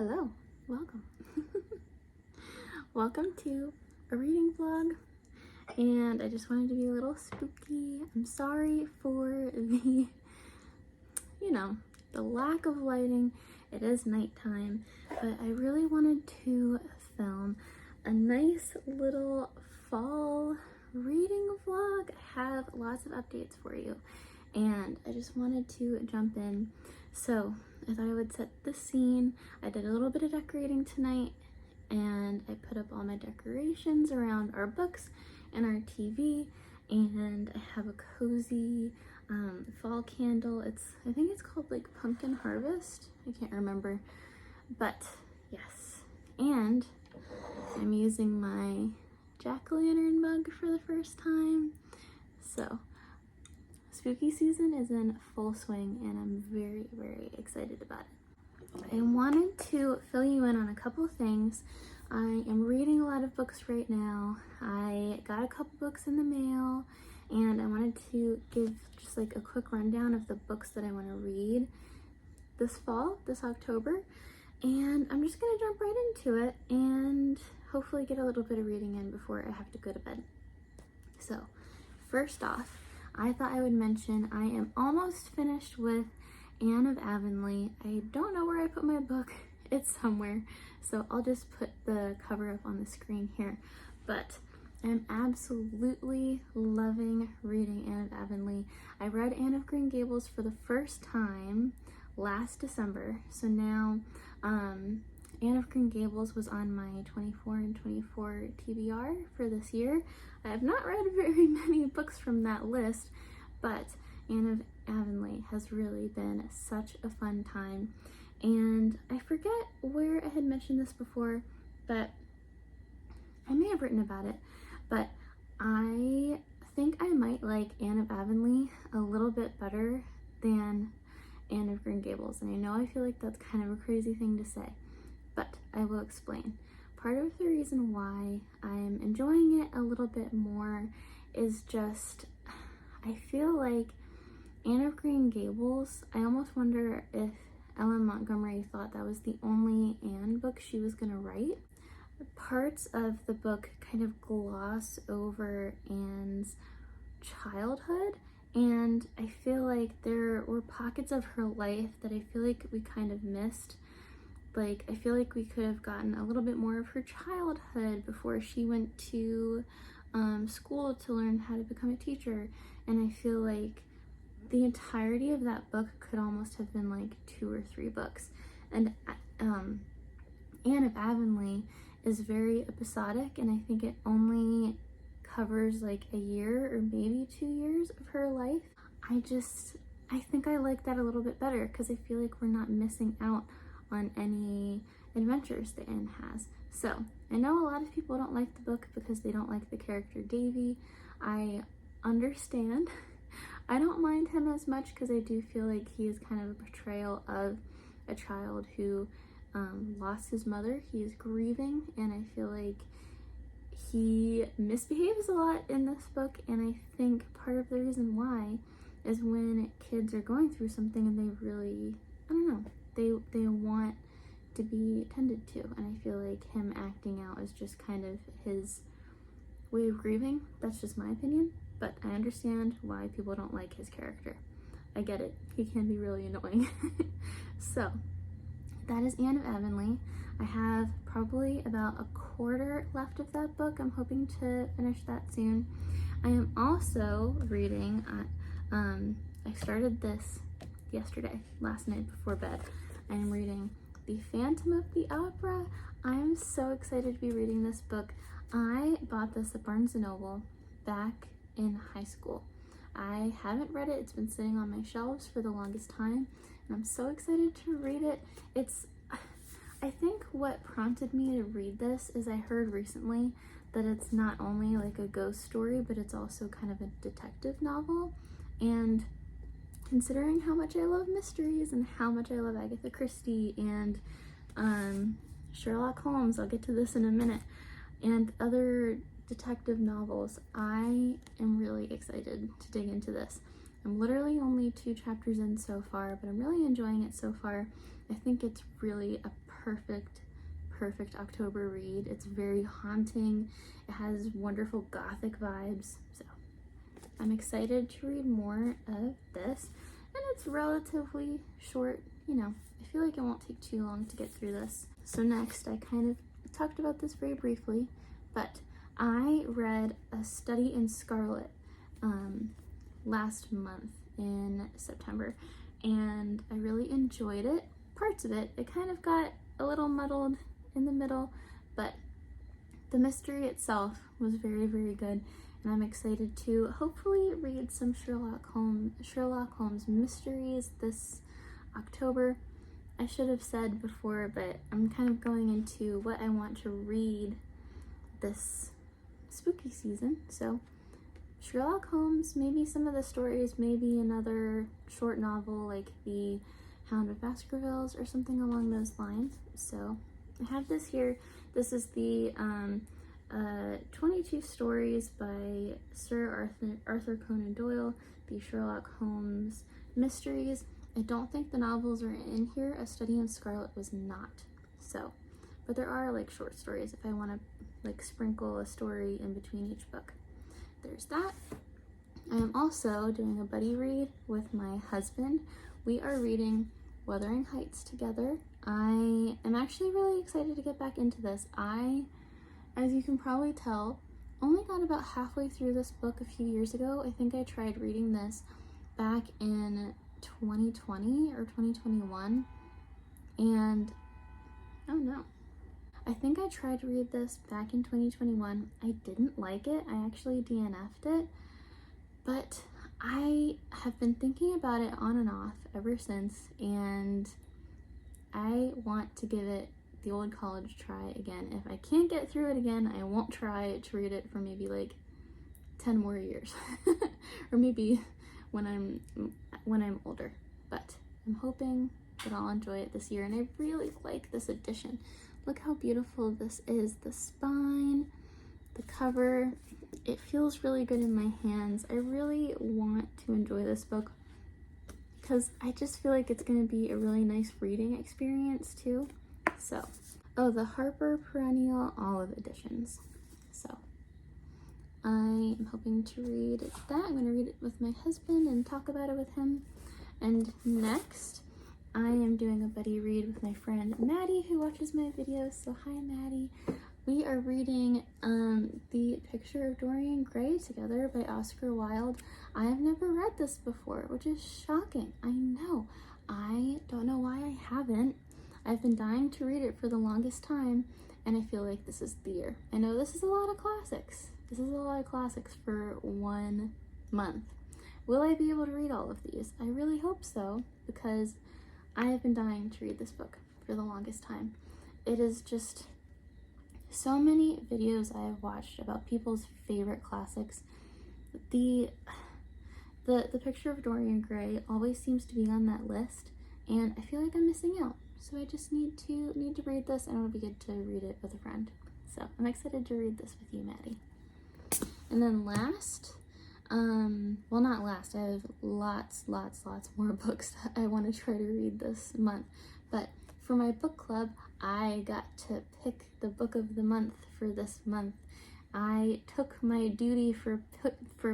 Hello, welcome. Welcome to a reading vlog, and I just wanted to be a little spooky. I'm sorry for the lack of lighting. It is nighttime, but I really wanted to film a nice little fall reading vlog. I have lots of updates for you, and I just wanted to jump in. So I thought I would set the scene. I did a little bit of decorating tonight, and I put up all my decorations around our books and our TV, and I have a cozy fall candle. I think it's called like Pumpkin Harvest. I can't remember, but yes. And I'm using my jack-o'-lantern mug for the first time. So spooky season is in full swing, and I'm very, very excited about it. I wanted to fill you in on a couple things. I am reading a lot of books right now. I got a couple books in the mail, and I wanted to give just like a quick rundown of the books that I want to read this fall, this October. And I'm just gonna jump right into it and hopefully get a little bit of reading in before I have to go to bed. So first off, I thought I would mention I am almost finished with Anne of Avonlea. I don't know where I put my book. It's somewhere, so I'll just put the cover up on the screen here. But I'm absolutely loving reading Anne of Avonlea. I read Anne of Green Gables for the first time last December, so now Anne of Green Gables was on my 24 and 24 TBR for this year. I have not read very many books from that list, but Anne of Avonlea has really been such a fun time. And I forget where I had mentioned this before, but I may have written about it, but I think I might like Anne of Avonlea a little bit better than Anne of Green Gables. And I know I feel like that's kind of a crazy thing to say, but I will explain. Part of the reason why I'm enjoying it a little bit more is just, I feel like Anne of Green Gables, I almost wonder if Ellen Montgomery thought that was the only Anne book she was gonna write. Parts of the book kind of gloss over Anne's childhood, and I feel like there were pockets of her life that I feel like we kind of missed. Like, I feel like we could have gotten a little bit more of her childhood before she went to school to learn how to become a teacher. And I feel like the entirety of that book could almost have been like 2 or 3 books. And Anne of Avonlea is very episodic, and I think it only covers like a year or maybe 2 years of her life. I think I like that a little bit better because I feel like we're not missing out on any adventures that Anne has. So I know a lot of people don't like the book because they don't like the character Davy. I understand. I don't mind him as much because I do feel like he is kind of a portrayal of a child who lost his mother. He is grieving, and I feel like he misbehaves a lot in this book, and I think part of the reason why is when kids are going through something and they really, I don't know, they want to be tended to, and I feel like him acting out is just kind of his way of grieving. That's just my opinion, but I understand why people don't like his character. I get it. He can be really annoying. So that is Anne of Avonlea. I have probably about a quarter left of that book. I'm hoping to finish that soon. I am also reading, I started this yesterday, last night before bed. I am reading The Phantom of the Opera. I am so excited to be reading this book. I bought this at Barnes & Noble back in high school. I haven't read it. It's been sitting on my shelves for the longest time, and I'm so excited to read it. I think what prompted me to read this is I heard recently that it's not only like a ghost story, but it's also kind of a detective novel. And considering how much I love mysteries and how much I love Agatha Christie and Sherlock Holmes, I'll get to this in a minute, and other detective novels, I am really excited to dig into this. I'm literally only 2 chapters in so far, but I'm really enjoying it so far. I think it's really a perfect October read. It's very haunting. It has wonderful gothic vibes. So I'm excited to read more of this. And it's relatively short, you know. I feel like it won't take too long to get through this. So next, I kind of talked about this very briefly, but I read A Study in Scarlet last month in September, and I really enjoyed it. Parts of it kind of got a little muddled in the middle, but the mystery itself was very good, and I'm excited to hopefully read some Sherlock Holmes mysteries this October. I should have said before, but I'm kind of going into what I want to read this spooky season. So Sherlock Holmes, maybe some of the stories, maybe another short novel like The Hound of Baskervilles or something along those lines. So I have this here. This is the 22 stories by Sir Arthur Conan Doyle, the Sherlock Holmes mysteries. I don't think the novels are in here. A Study in Scarlet was not. So, but there are like short stories if I want to like sprinkle a story in between each book. There's that. I am also doing a buddy read with my husband. We are reading Wuthering Heights together. I am actually really excited to get back into this. I, as you can probably tell, only got about halfway through this book a few years ago. I think I tried reading this back in 2020 or 2021, and oh no. I think I tried to read this back in 2021. I didn't like it. I actually DNF'd it, but I have been thinking about it on and off ever since, and I want to give it the old college try again. If I can't get through it again, I won't try to read it for maybe like 10 more years or maybe when I'm older, but I'm hoping that I'll enjoy it this year. And I really like this edition. Look how beautiful this is. The spine, the cover, it feels really good in my hands. I really want to enjoy this book because I just feel like it's going to be a really nice reading experience too. So, oh, the Harper Perennial Olive editions. So I am hoping to read that. I'm going to read it with my husband and talk about it with him. And next, I am doing a buddy read with my friend Maddie, who watches my videos. So hi, Maddie. We are reading The Picture of Dorian Gray together by Oscar Wilde. I have never read this before, which is shocking. I know. I don't know why I haven't. I've been dying to read it for the longest time, and I feel like this is the year. I know this is a lot of classics. This is a lot of classics for 1 month. Will I be able to read all of these? I really hope so, because I have been dying to read this book for the longest time. It is just so many videos I have watched about people's favorite classics. The Picture of Dorian Gray always seems to be on that list, and I feel like I'm missing out. So I just need to read this, and it'll be good to read it with a friend. So I'm excited to read this with you, Maddie. And then last, well, not last, I have lots more books that I want to try to read this month. But for my book club, I got to pick the book of the month for this month. I took my duty for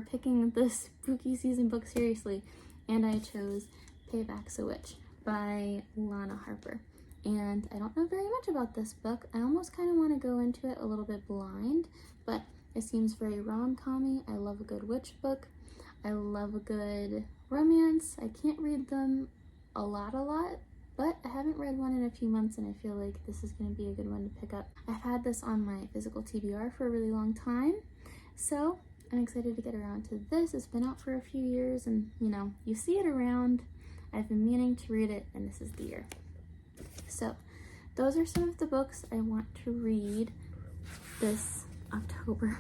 picking this Spooky Season book seriously, and I chose Payback's a Witch by Lana Harper. And I don't know very much about this book. I almost kind of want to go into it a little bit blind, but it seems very rom-com-y. I love a good witch book. I love a good romance. I can't read them a lot, but I haven't read one in a few months, and I feel like this is going to be a good one to pick up. I've had this on my physical TBR for a really long time, so I'm excited to get around to this. It's been out for a few years, and you know, you see it around. I've been meaning to read it, and this is the year. So those are some of the books I want to read this October.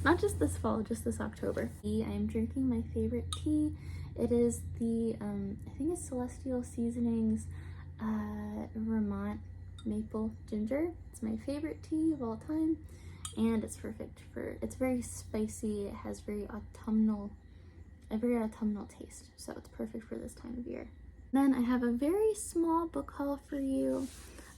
Not just this fall, just this October. I am drinking my favorite tea. It is the, I think it's Celestial Seasonings Vermont Maple Ginger. It's my favorite tea of all time, and it's perfect for, it's very spicy. It has a very autumnal taste, so it's perfect for this time of year. Then I have a very small book haul for you.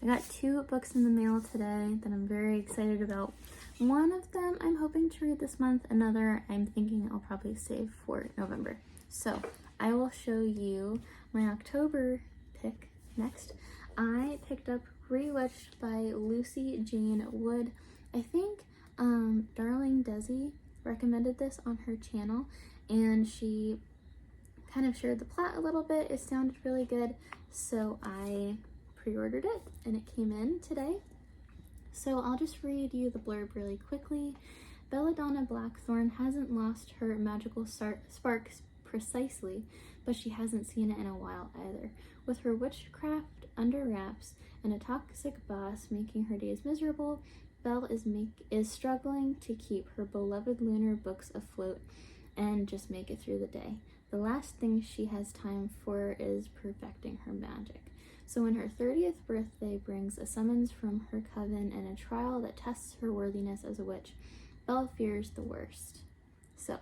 I got 2 books in the mail today that I'm very excited about. One of them I'm hoping to read this month, another I'm thinking I'll probably save for November. So I will show you my October pick next. I picked up Rewitched by Lucy Jane Wood. I think Darling Desi recommended this on her channel, and she kind of shared the plot a little bit. It sounded really good, so I pre-ordered it and it came in today. So I'll just read you the blurb really quickly. Belladonna Blackthorn hasn't lost her magical sparks precisely, but she hasn't seen it in a while either. With her witchcraft under wraps and a toxic boss making her days miserable, Belle is struggling to keep her beloved lunar books afloat and just make it through the day. The last thing she has time for is perfecting her magic. So when her 30th birthday brings a summons from her coven and a trial that tests her worthiness as a witch, Belle fears the worst. So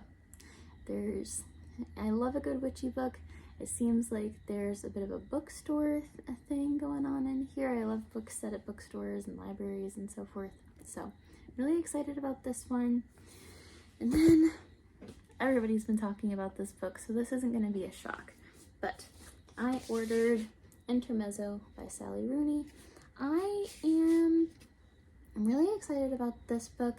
I love a good witchy book. It seems like there's a bit of a bookstore thing going on in here. I love books set at bookstores and libraries and so forth. So really excited about this one. And then everybody's been talking about this book, so this isn't going to be a shock. But I ordered Intermezzo by Sally Rooney. I'm really excited about this book.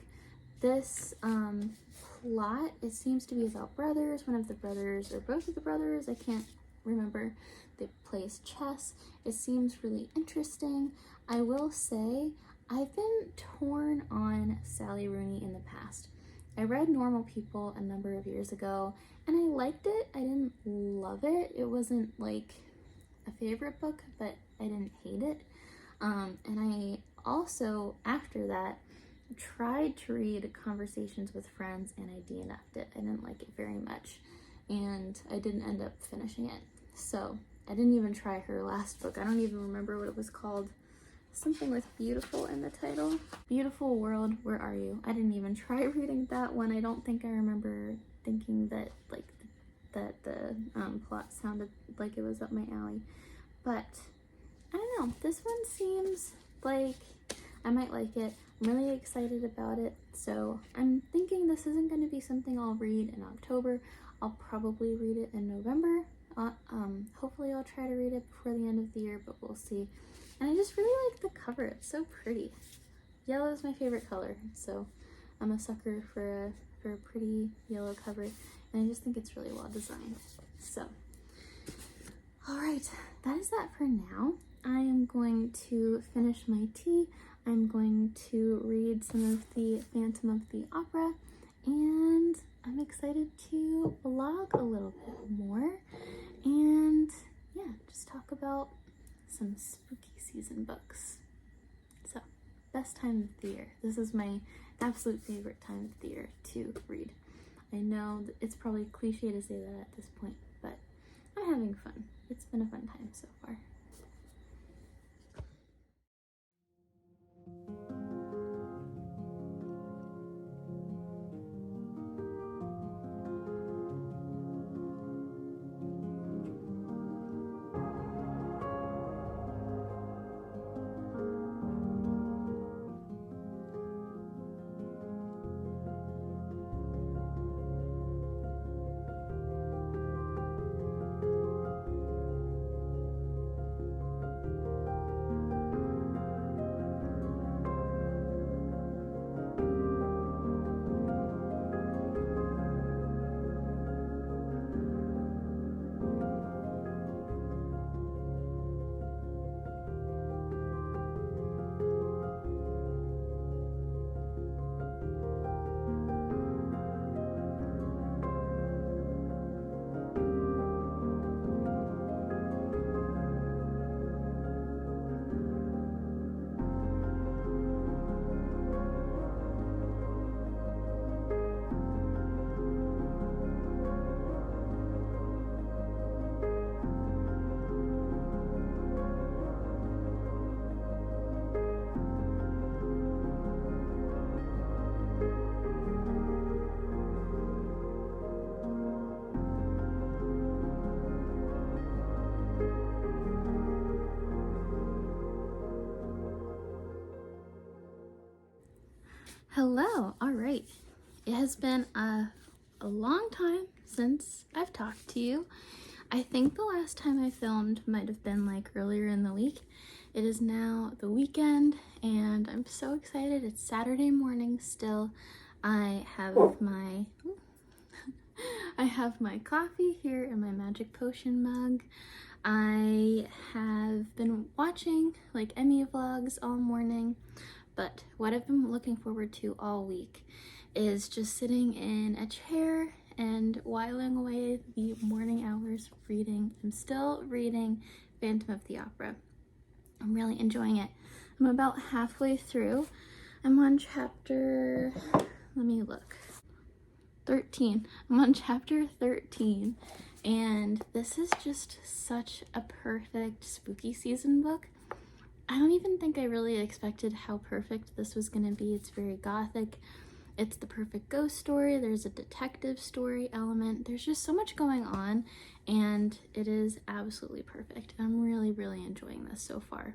This plot, it seems to be about brothers. One of the brothers, or both of the brothers, I can't remember. They plays chess. It seems really interesting. I will say, I've been torn on Sally Rooney in the past. I read Normal People a number of years ago, and I liked it. I didn't love it. It wasn't like a favorite book, but I didn't hate it. And I also, after that, tried to read Conversations with Friends, and I DNF'd it. I didn't like it very much, and I didn't end up finishing it. So I didn't even try her last book. I don't even remember what it was called. Something with beautiful in the title. Beautiful World, Where Are You? I didn't even try reading that one. I don't think I remember thinking that the plot sounded like it was up my alley. But I don't know, this one seems like I might like it. I'm really excited about it. So I'm thinking this isn't going to be something I'll read in October. I'll probably read it in November. Hopefully I'll try to read it before the end of the year, but we'll see. And I just really like the cover. It's so pretty. Yellow is my favorite color, so I'm a sucker for a pretty yellow cover, and I just think it's really well designed. So, all right, that is that for now. I am going to finish my tea. I'm going to read some of the Phantom of the Opera, and I'm excited to vlog a little bit more, and yeah, just talk about some spooky season books. So, best time of the year. This is my absolute favorite time of the year to read. I know that it's probably cliche to say that at this point, but I'm having fun. It's been a fun time so far. Hello. All right. It has been a long time since I've talked to you. I think the last time I filmed might have been like earlier in the week. It is now the weekend and I'm so excited. It's Saturday morning still. I have my coffee here in my magic potion mug. I have been watching like Emmy vlogs all morning, but what I've been looking forward to all week is just sitting in a chair and whiling away the morning hours reading. I'm still reading Phantom of the Opera. I'm really enjoying it. I'm about halfway through. I'm on chapter, let me look, 13. I'm on chapter 13, and this is just such a perfect spooky season book. I don't even think I really expected how perfect this was gonna be. It's very gothic. It's the perfect ghost story. There's a detective story element. There's just so much going on, and it is absolutely perfect. I'm really, really enjoying this so far.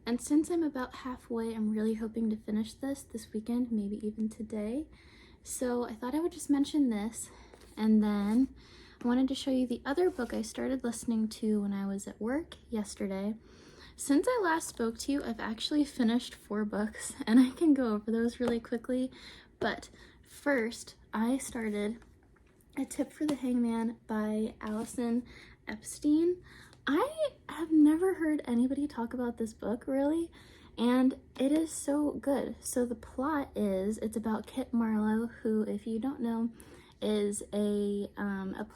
And since I'm about halfway, I'm really hoping to finish this weekend, maybe even today. So I thought I would just mention this, and then I wanted to show you the other book I started listening to when I was at work yesterday. Since I last spoke to you, I've actually finished 4 books, and I can go over those really quickly. But first, I started A Tip for the Hangman by Allison Epstein. I have never heard anybody talk about this book, really, and it is so good. So the plot is, it's about Kit Marlowe, who, if you don't know, is a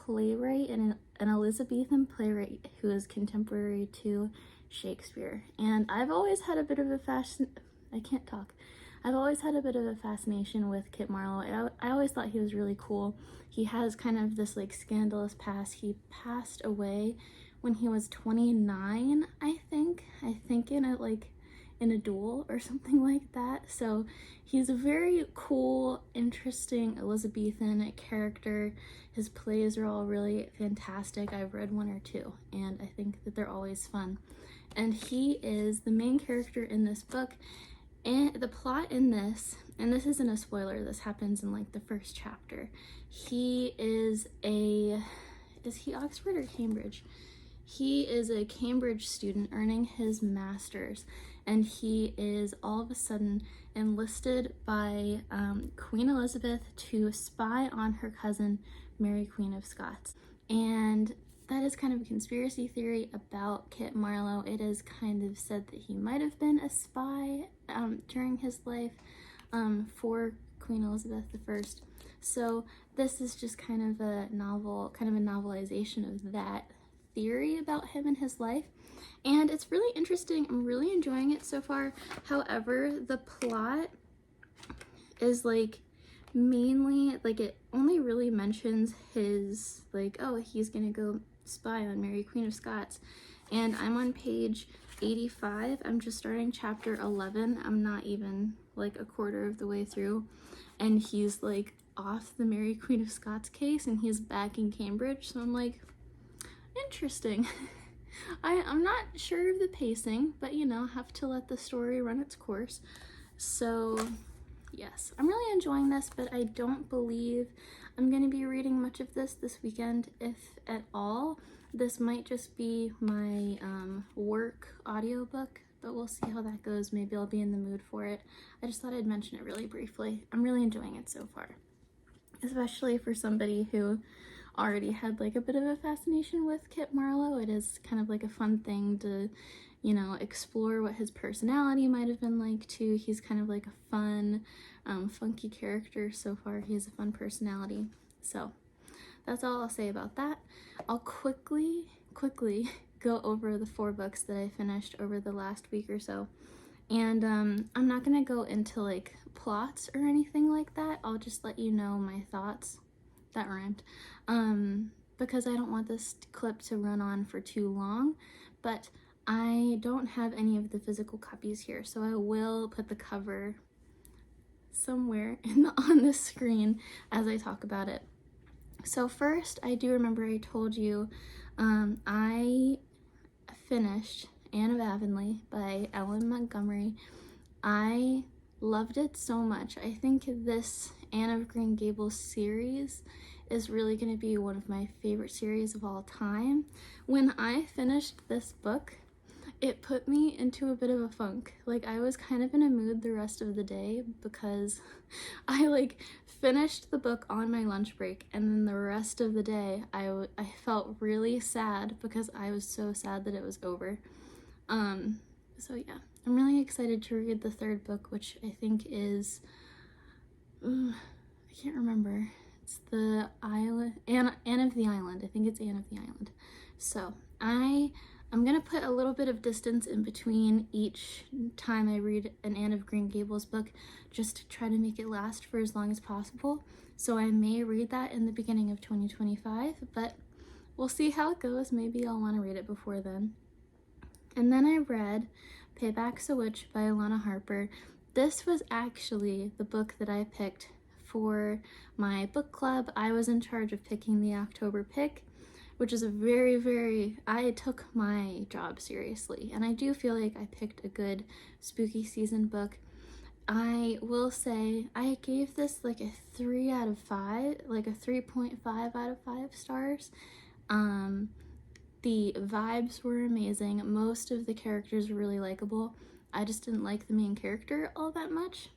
playwright and an Elizabethan playwright who is contemporary to Shakespeare. And I've always had a bit of a I've always had a bit of a fascination with Kit Marlowe. I always thought he was really cool. He has kind of this like scandalous past. He passed away when he was 29, I think in a duel or something like that. So he's a very cool, interesting Elizabethan character. His plays are all really fantastic. I've read 1 or 2, and I think that they're always fun. And he is the main character in this book. And the plot in this, and this isn't a spoiler, this happens in like the first chapter. He is he Oxford or Cambridge? He is a Cambridge student earning his master's, and he is all of a sudden enlisted by Queen Elizabeth to spy on her cousin, Mary, Queen of Scots. And that is kind of a conspiracy theory about Kit Marlowe. It is kind of said that he might have been a spy during his life for Queen Elizabeth I. So this is just kind of a novelization of that theory about him and his life. And it's really interesting. I'm really enjoying it so far. However, the plot is like mainly like, it only really mentions his like, oh, he's gonna go spy on Mary, Queen of Scots. And I'm on page 85. I'm just starting chapter 11. I'm not even like a quarter of the way through, and he's like off the Mary, Queen of Scots case, and he's back in Cambridge. So I'm like, interesting. I'm not sure of the pacing, but you know, have to let the story run its course. So yes, I'm really enjoying this, but I don't believe I'm going to be reading much of this weekend, if at all. This might just be my work audiobook, but we'll see how that goes. Maybe I'll be in the mood for it. I just thought I'd mention it really briefly. I'm really enjoying it so far, especially for somebody who already had like a bit of a fascination with Kit Marlowe. It is kind of like a fun thing to, you know, explore what his personality might have been like too. He's kind of like a fun, funky character so far. He has a fun personality. So that's all I'll say about that. I'll quickly go over the 4 books that I finished over the last week or so. And I'm not gonna go into like plots or anything like that. I'll just let you know my thoughts. That rhymed. Because I don't want this clip to run on for too long, but I don't have any of the physical copies here, so I will put the cover somewhere on the screen as I talk about it. So first, I do remember I told you I finished Anne of Avonlea by Ellen Montgomery. I loved it so much. I think this Anne of Green Gables series is really going to be one of my favorite series of all time. When I finished this book, it put me into a bit of a funk. Like, I was kind of in a mood the rest of the day because I like finished the book on my lunch break, and then the rest of the day I felt really sad because I was so sad that it was over. So yeah, I'm really excited to read the third book, which I think is, I can't remember. It's the island, Anne of the Island. I think it's Anne of the Island. So I'm gonna put a little bit of distance in between each time I read an Anne of Green Gables book, just to try to make it last for as long as possible. So I may read that in the beginning of 2025, but we'll see how it goes. Maybe I'll want to read it before then. And then I read Payback's a Witch by Alana Harper. This was actually the book that I picked for my book club. I was in charge of picking the October pick, which is I took my job seriously, and I do feel like I picked a good spooky season book. I will say I gave this like a 3 out of 5, like a 3.5 out of 5 stars. The vibes were amazing. Most of the characters were really likable. I just didn't like the main character all that much,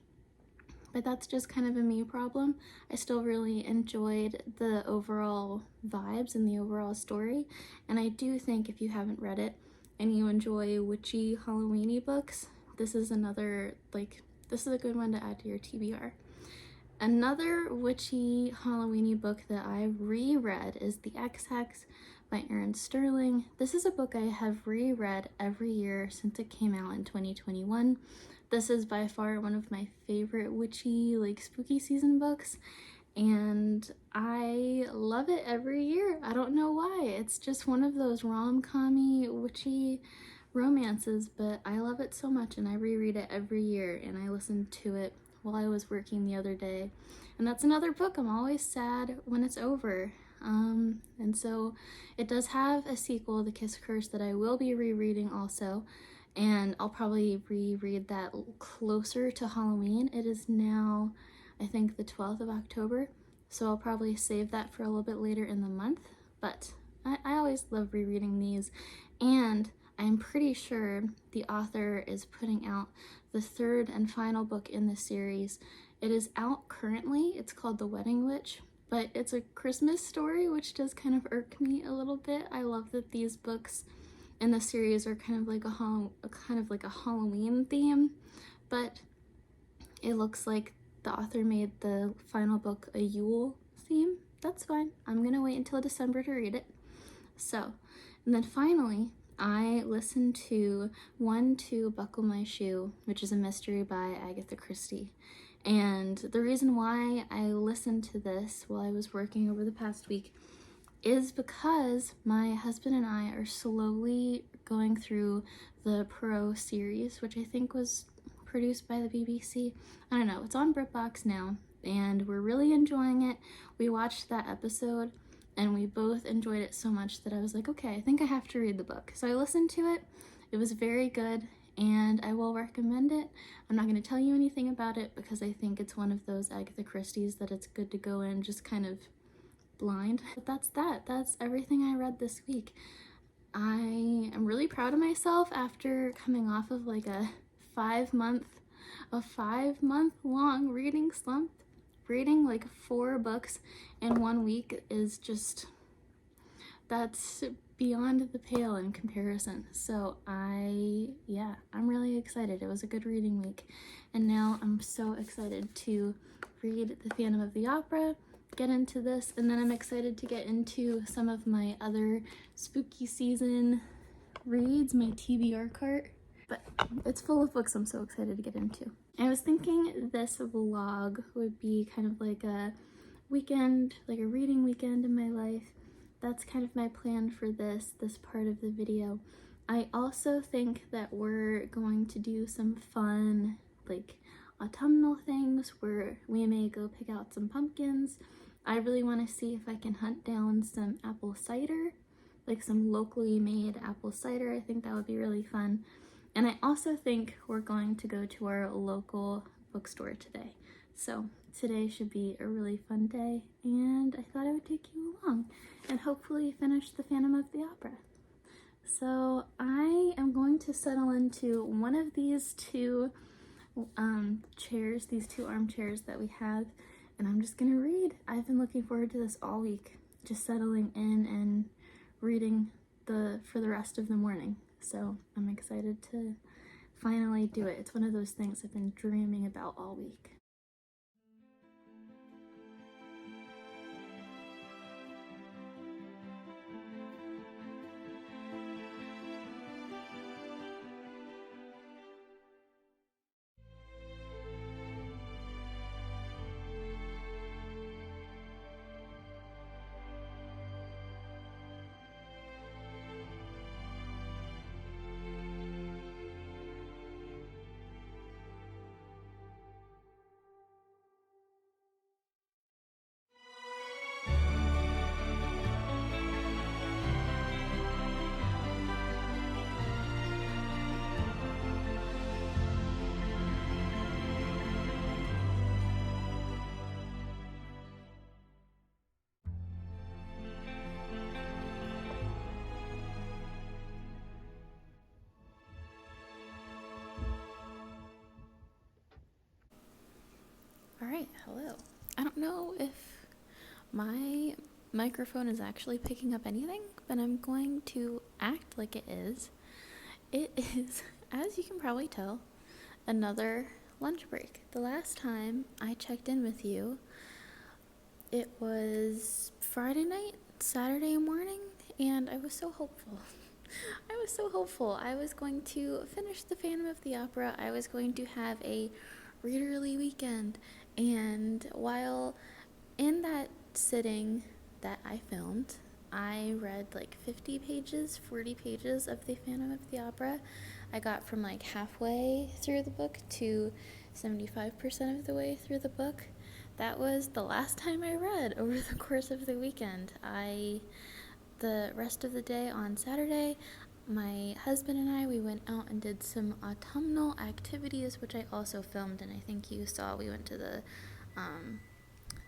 but that's just kind of a me problem. I still really enjoyed the overall vibes and the overall story, and I do think if you haven't read it and you enjoy witchy Halloween-y books, this is another, like, this is a good one to add to your TBR. Another witchy Halloween-y book that I reread is The Ex-Hex by Erin Sterling. This is a book I have reread every year since it came out in 2021. This is by far one of my favorite witchy, like, spooky season books, and I love it every year. I don't know why. It's just one of those rom-com-y witchy romances, but I love it so much, and I reread it every year, and I listened to it while I was working the other day. And that's another book I'm always sad when it's over. And so it does have a sequel, The Kiss Curse, that I will be rereading also, and I'll probably reread that closer to Halloween. It is now, I think, the 12th of October, so I'll probably save that for a little bit later in the month. But I always love rereading these, and I'm pretty sure the author is putting out the third and final book in the series. It is out currently. It's called The Wedding Witch, but it's a Christmas story, which does kind of irk me a little bit. I love that these books in the series are kind of like a Halloween theme, but it looks like the author made the final book a Yule theme. That's fine. I'm gonna wait until December to read it. So, and then finally, I listened to 1-2 Buckle My Shoe, which is a mystery by Agatha Christie. And the reason why I listened to this while I was working over the past week is because my husband and I are slowly going through the Poirot series, which I think was produced by the BBC. I don't know, it's on BritBox now, and we're really enjoying it. We watched that episode, and we both enjoyed it so much that I was like, okay, I think I have to read the book. So I listened to it. It was very good, and I will recommend it. I'm not going to tell you anything about it because I think it's one of those Agatha Christie's that it's good to go in just kind of blind. But that's everything I read this week. I am really proud of myself after coming off of like a 5 month long reading slump. Reading like 4 books in 1 week is just, that's beyond the pale in comparison. So I'm really excited. It was a good reading week, and now I'm so excited to read The Phantom of the Opera, get into this, and then I'm excited to get into some of my other spooky season reads, my TBR cart. But it's full of books I'm so excited to get into. I was thinking this vlog would be kind of like a weekend, like a reading weekend in my life. That's kind of my plan for this part of the video. I also think that we're going to do some fun, like, autumnal things where we may go pick out some pumpkins. I really want to see if I can hunt down some apple cider, like some locally made apple cider. I think that would be really fun. And I also think we're going to go to our local bookstore today. So today should be a really fun day, and I thought I would take you along and hopefully finish the Phantom of the Opera. So I am going to settle into one of these two chairs, these two armchairs that we have, and I'm just gonna read. I've been looking forward to this all week, just settling in and reading for the rest of the morning. So I'm excited to finally do it. It's one of those things I've been dreaming about all week. Alright, hello. I don't know if my microphone is actually picking up anything, but I'm going to act like it is. It is, as you can probably tell, another lunch break. The last time I checked in with you, it was Friday night, Saturday morning, and I was so hopeful. I was so hopeful. I was going to finish the Phantom of the Opera. I was going to have a readerly weekend. And while in that sitting that I filmed, I read like 50 pages, 40 pages of the Phantom of the Opera. I got from like halfway through the book to 75% of the way through the book. That was the last time I read over the course of the weekend. The rest of the day on Saturday, my husband and I, we went out and did some autumnal activities, which I also filmed, and I think you saw. We went to the,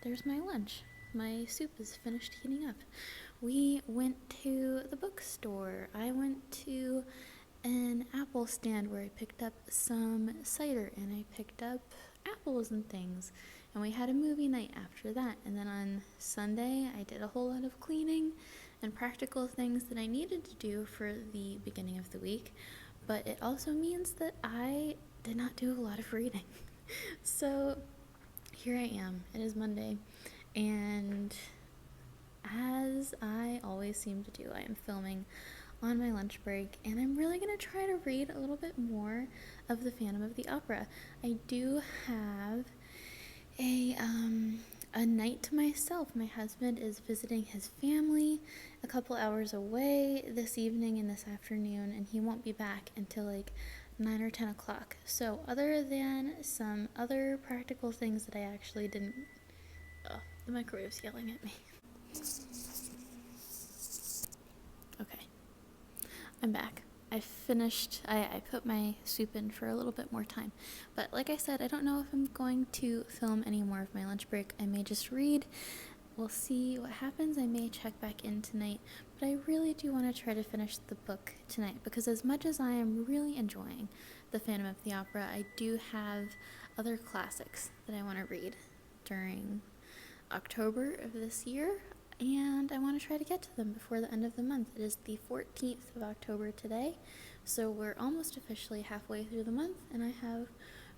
there's my lunch. My soup is finished heating up. We went to the bookstore. I went to an apple stand where I picked up some cider, and I picked up apples and things, and we had a movie night after that. And then on Sunday, I did a whole lot of cleaning and practical things that I needed to do for the beginning of the week, but it also means that I did not do a lot of reading. So here I am. It is Monday, and as I always seem to do, I am filming on my lunch break, and I'm really going to try to read a little bit more of the Phantom of the Opera. I do have a night to myself. My husband is visiting his family a couple hours away this evening and this afternoon, and he won't be back until like 9 or 10 o'clock. So other than some other practical things that I actually didn't... Oh, the microwave's yelling at me. Okay, I'm back. I put my soup in for a little bit more time. But like I said, I don't know if I'm going to film any more of my lunch break. I may just read. We'll see what happens. I may check back in tonight. But I really do want to try to finish the book tonight, because as much as I am really enjoying The Phantom of the Opera, I do have other classics that I want to read during October of this year, and I want to try to get to them before the end of the month. It is the 14th of October today, so we're almost officially halfway through the month, and I have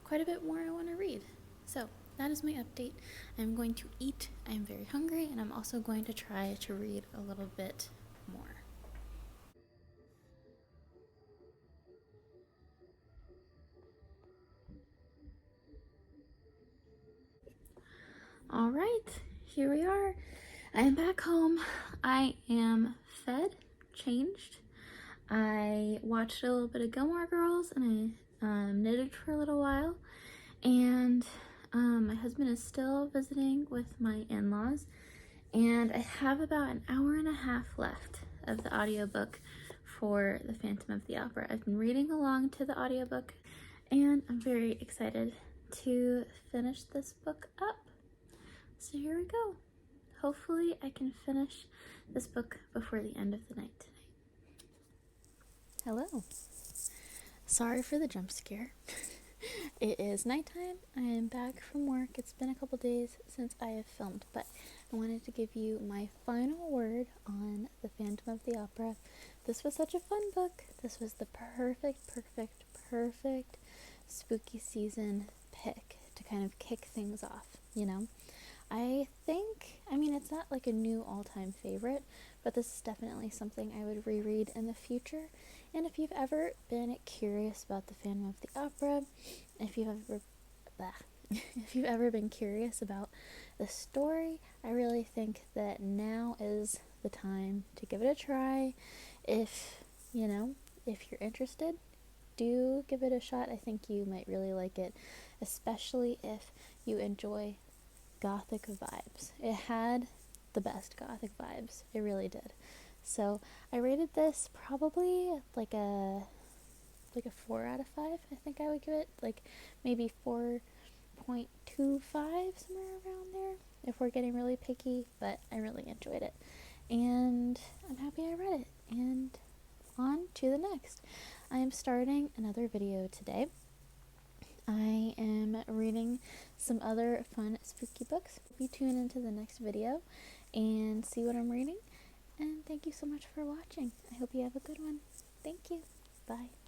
quite a bit more I want to read. So that is my update. I'm going to eat. I'm very hungry, and I'm also going to try to read a little bit more. All right, here we are. I am back home. I am fed, changed. I watched a little bit of Gilmore Girls, and I knitted for a little while. And my husband is still visiting with my in-laws, and I have about an hour and a half left of the audiobook for The Phantom of the Opera. I've been reading along to the audiobook, and I'm very excited to finish this book up. So here we go. Hopefully I can finish this book before the end of the night tonight. Hello. Sorry for the jump scare. It is nighttime. I am back from work. It's been a couple days since I have filmed, but I wanted to give you my final word on The Phantom of the Opera. This was such a fun book. This was the perfect spooky season pick to kind of kick things off, you know? I mean, it's not like a new all-time favorite, but this is definitely something I would reread in the future. And if you've ever been curious about The Phantom of the Opera, if you've ever been curious about the story, I really think that now is the time to give it a try. If you're interested, do give it a shot. I think you might really like it, especially if you enjoy gothic vibes. It had the best gothic vibes. It really did. So I rated this probably like a 4 out of 5. I think I would give it like maybe 4.25, somewhere around there, if we're getting really picky, but I really enjoyed it. And I'm happy I read it. And on to the next. I am starting another video today. I am reading some other fun spooky books. Hope you tune into the next video and see what I'm reading. And thank you so much for watching. I hope you have a good one. Thank you. Bye.